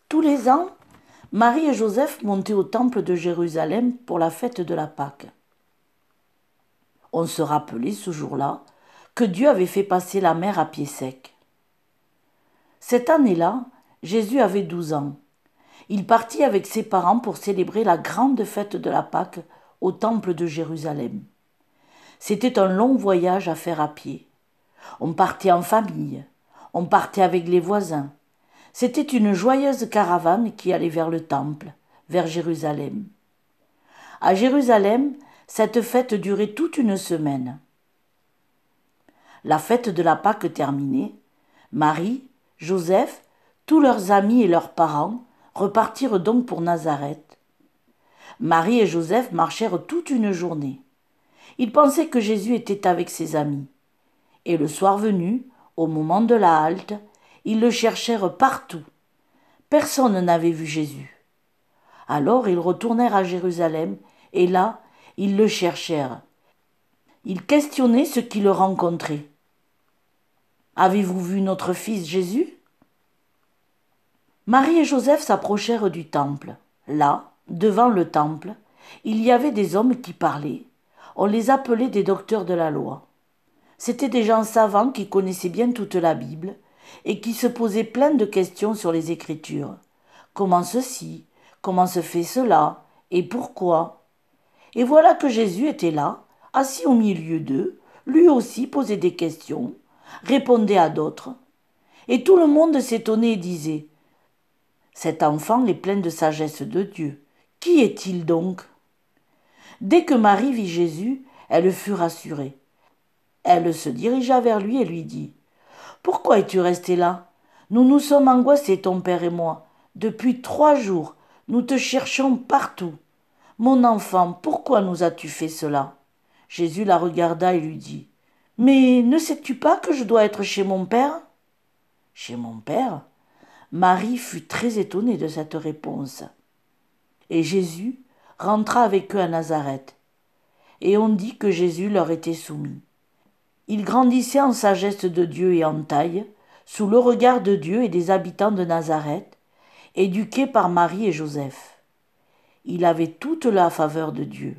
Tous les ans, Marie et Joseph montaient au temple de Jérusalem pour la fête de la Pâque. On se rappelait ce jour-là que Dieu avait fait passer la mer à pied sec. Cette année-là, Jésus avait 12 ans. Il partit avec ses parents pour célébrer la grande fête de la Pâque au temple de Jérusalem. C'était un long voyage à faire à pied. On partait en famille, on partait avec les voisins. C'était une joyeuse caravane qui allait vers le temple, vers Jérusalem. À Jérusalem, cette fête durait toute une semaine. La fête de la Pâque terminée, Marie, Joseph, tous leurs amis et leurs parents repartirent donc pour Nazareth. Marie et Joseph marchèrent toute une journée. Ils pensaient que Jésus était avec ses amis. Et le soir venu, au moment de la halte, ils le cherchèrent partout. Personne n'avait vu Jésus. Alors ils retournèrent à Jérusalem, et là, ils le cherchèrent. Ils questionnaient ceux qui le rencontraient. Avez-vous vu notre fils Jésus ? Marie et Joseph s'approchèrent du temple. Là, devant le temple, il y avait des hommes qui parlaient. On les appelait des docteurs de la loi. C'étaient des gens savants qui connaissaient bien toute la Bible et qui se posaient plein de questions sur les Écritures. Comment ceci ? Comment se fait cela ? Et pourquoi ? Et voilà que Jésus était là, assis au milieu d'eux, lui aussi posait des questions, répondait à d'autres. Et tout le monde s'étonnait et disait « Cet enfant est plein de sagesse de Dieu. Qui est-il donc ?» Dès que Marie vit Jésus, elle fut rassurée. Elle se dirigea vers lui et lui dit « Pourquoi es-tu resté là ? Nous nous sommes angoissés, ton père et moi. Depuis 3 jours, nous te cherchons partout. Mon enfant, pourquoi nous as-tu fait cela ?» Jésus la regarda et lui dit « Mais ne sais-tu pas que je dois être chez mon père ?» « Chez mon père ?» Marie fut très étonnée de cette réponse. Et Jésus rentra avec eux à Nazareth. Et on dit que Jésus leur était soumis. Il grandissait en sagesse de Dieu et en taille, sous le regard de Dieu et des habitants de Nazareth, éduqué par Marie et Joseph. Il avait toute la faveur de Dieu.